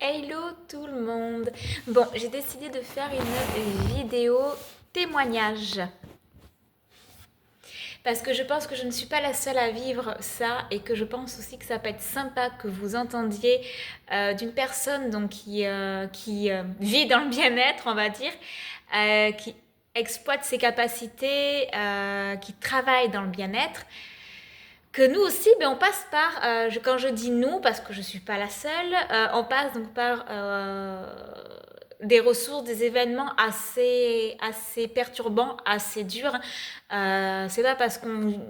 Hello tout le monde. Bon, j'ai décidé de faire une vidéo témoignage parce que je pense que je ne suis pas la seule à vivre ça et que je pense aussi que ça peut être sympa que vous entendiez d'une personne donc qui vit dans le bien-être, on va dire, qui exploite ses capacités, qui travaille dans le bien-être. Que nous aussi, ben, on passe par, quand je dis nous, parce que je ne suis pas la seule, on passe donc par des ressources, des événements assez perturbants, assez durs. C'est pas parce qu'on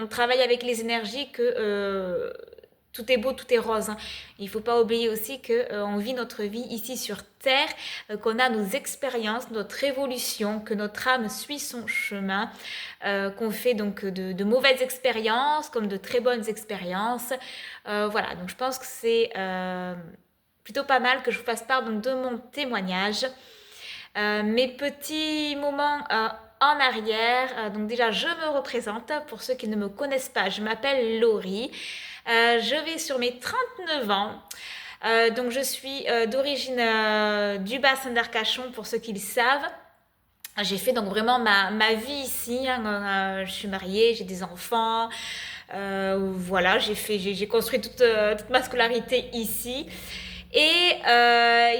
travaille avec les énergies que tout est beau, tout est rose, hein. Il ne faut pas oublier aussi qu'on vit notre vie ici sur Terre, qu'on a nos expériences, notre évolution, que notre âme suit son chemin, qu'on fait donc de mauvaises expériences comme de très bonnes expériences. Voilà, donc je pense que c'est plutôt pas mal que je vous fasse part donc, de mon témoignage. Mes petits moments en arrière. Donc déjà, je me représente. Pour ceux qui ne me connaissent pas, je m'appelle Laurie. Je vais sur mes 39 ans. Donc je suis d'origine du bassin d'Arcachon, pour ceux qui le savent. J'ai fait donc vraiment ma vie ici, hein. Je suis mariée, j'ai des enfants. Voilà, j'ai construit toute ma scolarité ici. Et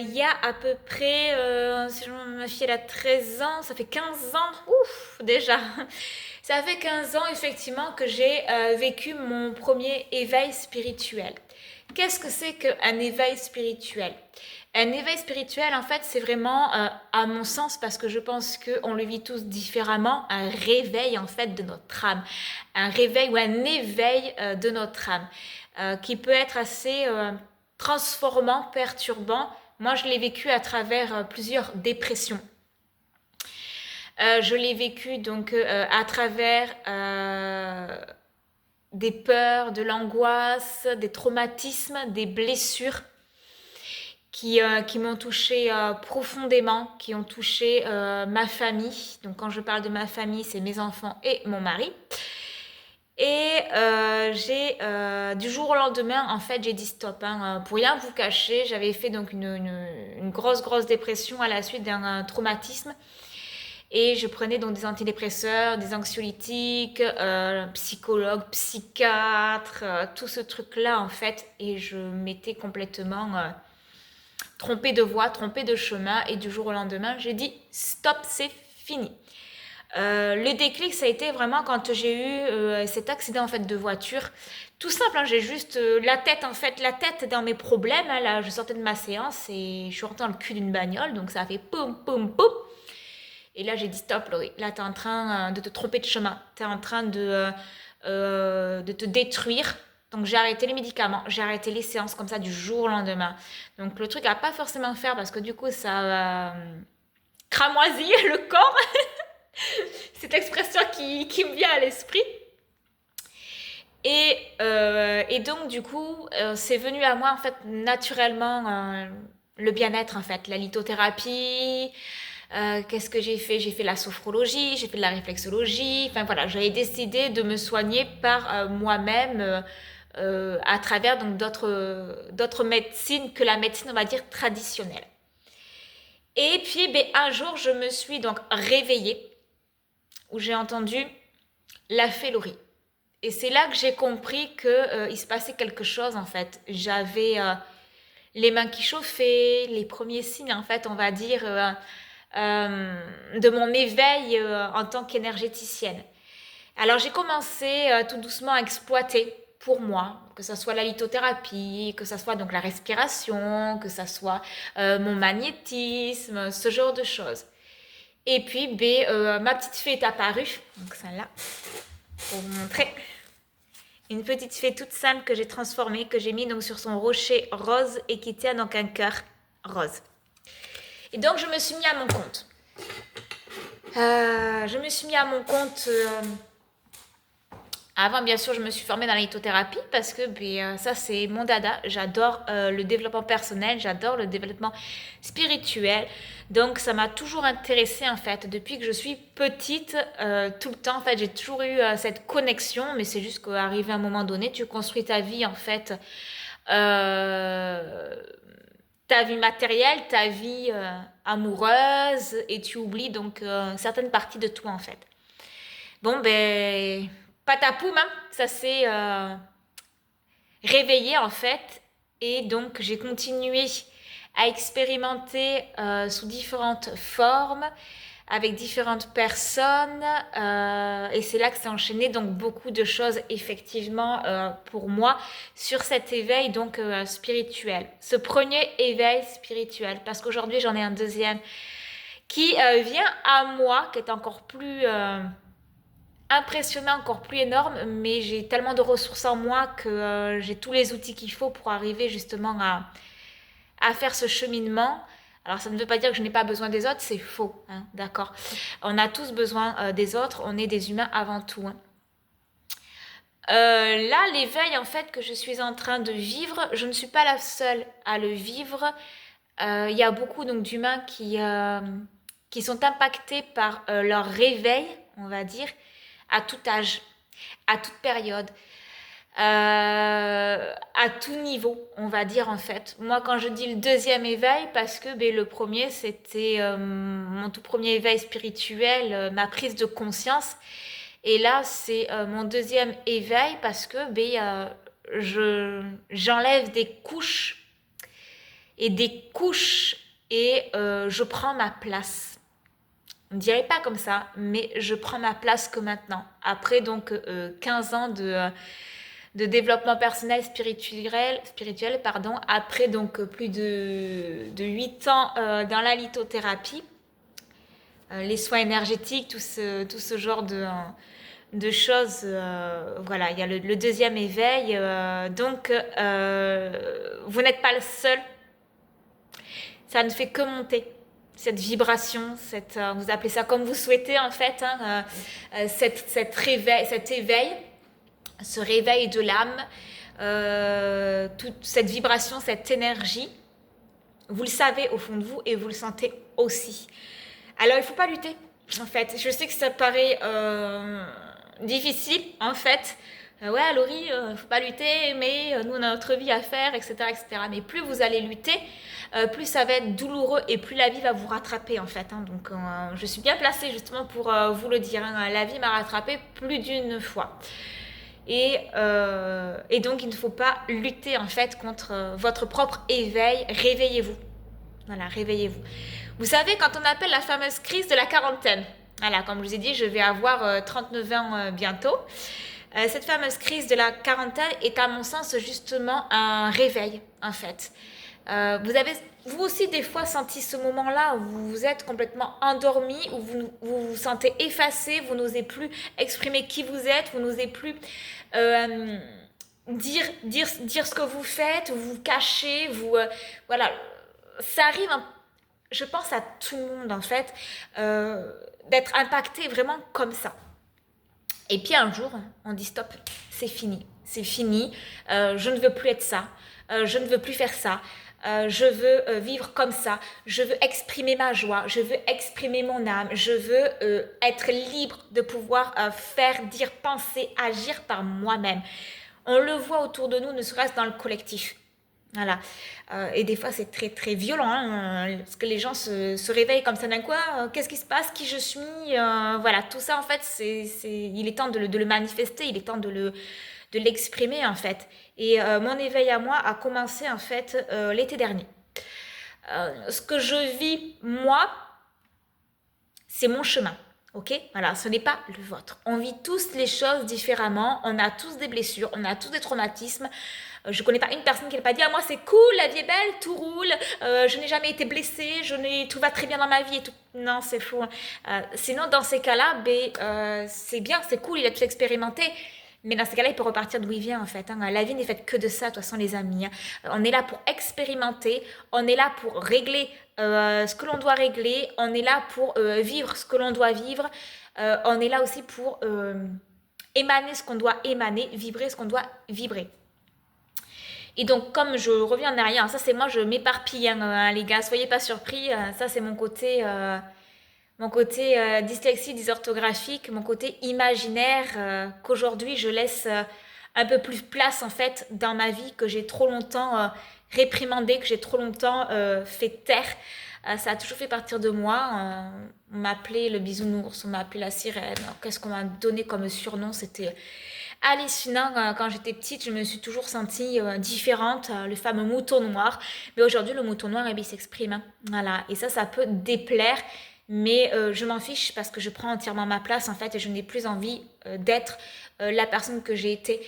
il y a à peu près, si ma fille elle a 13 ans, ça fait 15 ans, ouf, déjà. Ça fait 15 ans effectivement que j'ai vécu mon premier éveil spirituel. Qu'est-ce que c'est qu'un éveil spirituel? Un éveil spirituel, en fait, c'est vraiment, à mon sens, parce que je pense qu'on le vit tous différemment, un réveil, en fait, de notre âme. Un réveil ou un éveil de notre âme, qui peut être assez transformant, perturbant. Moi, je l'ai vécu à travers plusieurs dépressions. Je l'ai vécu donc à travers des peurs, de l'angoisse, des traumatismes, des blessures qui m'ont touché profondément, qui ont touché ma famille. Donc quand je parle de ma famille, c'est mes enfants et mon mari. Et du jour au lendemain, en fait, j'ai dit stop, hein. Pour rien vous cacher, j'avais fait donc une grosse dépression à la suite d'un traumatisme. Et je prenais donc des antidépresseurs, des anxiolytiques, psychologue, psychiatre, tout ce truc-là en fait. Et je m'étais complètement trompée de voie, trompée de chemin. Et du jour au lendemain, j'ai dit stop, c'est fini. Le déclic, ça a été vraiment quand j'ai eu cet accident en fait de voiture. Tout simple, hein, j'ai juste la tête dans mes problèmes, hein. Là, je sortais de ma séance et je suis rentrée dans le cul d'une bagnole, donc ça a fait poum poum poum. Et là, j'ai dit stop, Laurie. Là, t'es en train de te tromper de chemin. T'es en train de te détruire. Donc, j'ai arrêté les médicaments. J'ai arrêté les séances comme ça du jour au lendemain. Donc, le truc à pas forcément faire parce que du coup, ça cramoisit le corps. Cette expression qui me vient à l'esprit. Et donc, du coup, c'est venu à moi, en fait, naturellement, le bien-être, en fait. La lithothérapie. Qu'est-ce que j'ai fait? J'ai fait la sophrologie, j'ai fait de la réflexologie. Enfin, voilà, j'avais décidé de me soigner par moi-même à travers donc d'autres médecines que la médecine, on va dire, traditionnelle. Et puis, ben, un jour, je me suis donc réveillée où j'ai entendu la fée Laurie. Et c'est là que j'ai compris qu'il se passait quelque chose en fait. J'avais les mains qui chauffaient, les premiers signes en fait, on va dire, de mon éveil en tant qu'énergéticienne. Alors j'ai commencé tout doucement à exploiter pour moi, que ce soit la lithothérapie, que ce soit donc la respiration, que ce soit mon magnétisme, ce genre de choses. Et puis, ben, ma petite fée est apparue, donc celle-là, pour vous montrer. Une petite fée toute simple que j'ai transformée, que j'ai mis donc sur son rocher rose et qui tient donc un cœur rose. Et donc, je me suis mis à mon compte. Avant, bien sûr, je me suis formée dans la lithothérapie parce que ben, ça, c'est mon dada. J'adore le développement personnel, j'adore le développement spirituel. Donc, ça m'a toujours intéressée, en fait. Depuis que je suis petite, tout le temps, en fait, j'ai toujours eu cette connexion. Mais c'est juste qu'arrivé à un moment donné, tu construis ta vie, en fait, euh, ta vie matérielle, ta vie amoureuse, et tu oublies donc certaines parties de toi en fait. Bon ben, patapoum, hein, ça s'est réveillé en fait, et donc j'ai continué à expérimenter sous différentes formes, avec différentes personnes, et c'est là que s'est enchaîné donc beaucoup de choses effectivement pour moi sur cet éveil donc spirituel. Ce premier éveil spirituel, parce qu'aujourd'hui j'en ai un deuxième qui vient à moi, qui est encore plus impressionnant, encore plus énorme, mais j'ai tellement de ressources en moi que j'ai tous les outils qu'il faut pour arriver justement à faire ce cheminement. Alors ça ne veut pas dire que je n'ai pas besoin des autres, c'est faux, hein, d'accord. On a tous besoin des autres, on est des humains avant tout. Hein. Là, l'éveil en fait que je suis en train de vivre, je ne suis pas la seule à le vivre. Il y a beaucoup donc d'humains qui sont impactés par leur réveil, on va dire, à tout âge, à toute période. À tout niveau, on va dire en fait. Moi, quand je dis le deuxième éveil, parce que ben, le premier, c'était mon tout premier éveil spirituel, ma prise de conscience. Et là, c'est mon deuxième éveil parce que ben, j'enlève des couches et des couches et je prends ma place. On ne dirait pas comme ça, mais je prends ma place que maintenant. Après donc 15 ans de développement personnel spirituel pardon, après donc plus de 8 ans dans la lithothérapie, les soins énergétiques, tout ce genre de choses. Voilà, il y a le deuxième éveil. Donc, vous n'êtes pas le seul. Ça ne fait que monter. Cette vibration, vous appelez ça comme vous souhaitez en fait, hein, cet éveil, ce réveil de l'âme, toute cette vibration, cette énergie, vous le savez au fond de vous et vous le sentez aussi. Alors il ne faut pas lutter, en fait. Je sais que ça paraît difficile, en fait. Ouais, Laurie, il ne faut pas lutter, mais nous, on a notre vie à faire, etc., etc. Mais plus vous allez lutter, plus ça va être douloureux et plus la vie va vous rattraper, en fait. Hein. Donc, je suis bien placée, justement, pour vous le dire. Hein. La vie m'a rattrapée plus d'une fois. Et donc, il ne faut pas lutter, en fait, contre votre propre éveil. Réveillez-vous. Voilà, réveillez-vous. Vous savez, quand on appelle la fameuse crise de la quarantaine, voilà, comme je vous ai dit, je vais avoir 39 ans bientôt. Cette fameuse crise de la quarantaine est à mon sens justement un réveil en fait. Vous avez vous aussi des fois senti ce moment-là où vous êtes complètement endormi, où vous vous sentez effacé, vous n'osez plus exprimer qui vous êtes, vous n'osez plus dire ce que vous faites, vous vous cachez, voilà, ça arrive, je pense à tout le monde en fait, d'être impacté vraiment comme ça. Et puis un jour, on dit stop, c'est fini, je ne veux plus être ça, je ne veux plus faire ça, je veux vivre comme ça, je veux exprimer ma joie, je veux exprimer mon âme, je veux être libre de pouvoir faire, dire, penser, agir par moi-même. On le voit autour de nous, ne serait-ce dans le collectif. Voilà. Et des fois, c'est très, très violent, hein, parce que les gens se réveillent comme ça d'un coup. Qu'est-ce qui se passe? Qui je suis? Voilà, tout ça, en fait, il est temps de le manifester, il est temps de l'exprimer, en fait. Et mon éveil à moi a commencé, en fait, l'été dernier. Ce que je vis, moi, c'est mon chemin. Ok, voilà, ce n'est pas le vôtre. On vit tous les choses différemment, on a tous des blessures, on a tous des traumatismes. Je connais pas une personne qui n'a pas dit moi c'est cool, la vie est belle, tout roule, je n'ai jamais été blessée, tout va très bien dans ma vie et tout. Non, c'est faux. Sinon dans ces cas-là, c'est bien, c'est cool, il a tout expérimenté. Mais dans ces cas-là, il peut repartir d'où il vient en fait. Hein. La vie n'est faite que de ça, de toute façon les amis. Hein. On est là pour expérimenter, on est là pour régler ce que l'on doit régler, on est là pour vivre ce que l'on doit vivre, on est là aussi pour émaner ce qu'on doit émaner, vibrer ce qu'on doit vibrer. Et donc, comme je reviens en arrière, ça c'est moi, je m'éparpille, hein, les gars, soyez pas surpris, ça c'est mon côté dyslexie, dysorthographique, mon côté imaginaire qu'aujourd'hui je laisse un peu plus place en fait dans ma vie, que j'ai trop longtemps réprimandée, que j'ai trop longtemps fait taire. Ça a toujours fait partir de moi. On m'appelait le bisounours, on m'appelait la sirène. Qu'est-ce qu'on m'a donné comme surnom? C'était hallucinant. Quand j'étais petite, je me suis toujours sentie différente, le fameux mouton noir. Mais aujourd'hui, le mouton noir, eh bien, il s'exprime, hein. Voilà. Et ça peut déplaire. Mais je m'en fiche parce que je prends entièrement ma place en fait et je n'ai plus envie d'être la personne que j'ai été.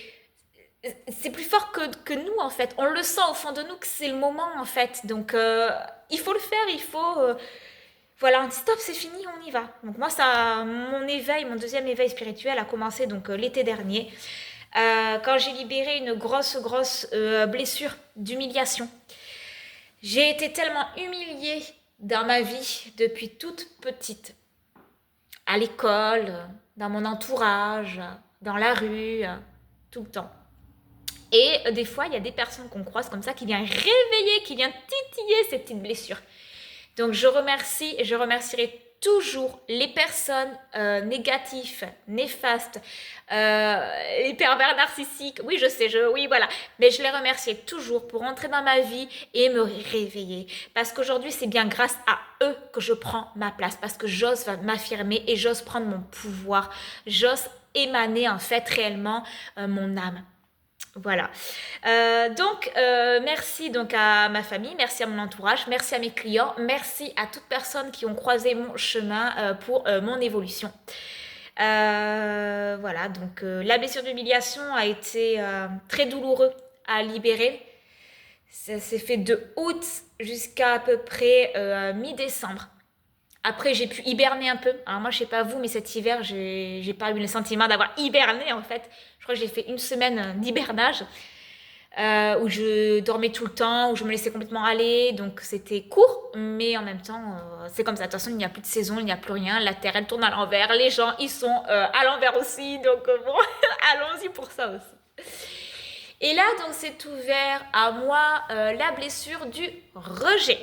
C'est plus fort que nous en fait. On le sent au fond de nous que c'est le moment en fait. Donc il faut le faire, il faut... voilà, on dit stop, c'est fini, on y va. Donc moi, mon éveil, mon deuxième éveil spirituel a commencé donc l'été dernier. Quand j'ai libéré une grosse blessure d'humiliation. J'ai été tellement humiliée dans ma vie depuis toute petite. À l'école, dans mon entourage, dans la rue, tout le temps. Et des fois, il y a des personnes qu'on croise comme ça qui viennent réveiller, qui viennent titiller ces petites blessures. Donc je remercie et je remercierai toujours les personnes négatives, néfastes, les pervers narcissiques. Oui, je sais, oui, voilà. Mais je les remercie toujours pour entrer dans ma vie et me réveiller. Parce qu'aujourd'hui, c'est bien grâce à eux que je prends ma place. Parce que j'ose m'affirmer et j'ose prendre mon pouvoir. J'ose émaner en fait réellement mon âme. Voilà. Merci donc à ma famille, merci à mon entourage, merci à mes clients, merci à toutes personnes qui ont croisé mon chemin pour mon évolution. Voilà, donc la blessure d'humiliation a été très douloureux à libérer. Ça s'est fait de août jusqu'à à peu près mi-décembre. Après, j'ai pu hiberner un peu. Alors moi, je sais pas vous, mais cet hiver, j'ai pas eu le sentiment d'avoir hiberné en fait. Je crois que j'ai fait une semaine d'hibernage où je dormais tout le temps, où je me laissais complètement aller. Donc c'était court, mais en même temps, c'est comme ça. De toute façon, il n'y a plus de saison, il n'y a plus rien. La Terre, elle tourne à l'envers. Les gens, ils sont à l'envers aussi. Donc bon, allons-y pour ça aussi. Et là, donc, c'est ouvert à moi la blessure du rejet.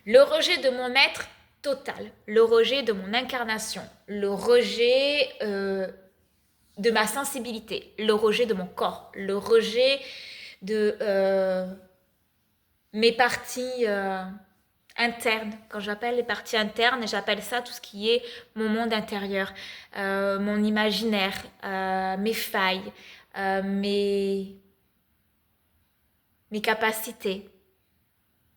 Le rejet de mon être total, le rejet de mon incarnation, le rejet de ma sensibilité, le rejet de mon corps, le rejet de mes parties internes. Quand j'appelle les parties internes, j'appelle ça tout ce qui est mon monde intérieur, mon imaginaire, mes failles, mes capacités.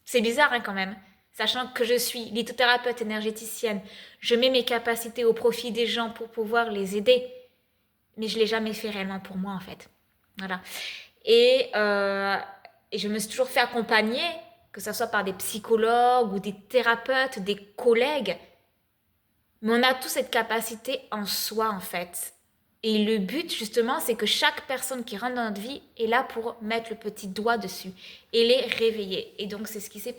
C'est bizarre hein, quand même. Sachant que je suis lithothérapeute énergéticienne, je mets mes capacités au profit des gens pour pouvoir les aider. Mais je ne l'ai jamais fait réellement pour moi, en fait. Voilà. Et je me suis toujours fait accompagner, que ce soit par des psychologues ou des thérapeutes, des collègues. Mais on a tous cette capacité en soi, en fait. Et le but, justement, c'est que chaque personne qui rentre dans notre vie est là pour mettre le petit doigt dessus et les réveiller. Et donc, c'est ce qui s'est passé.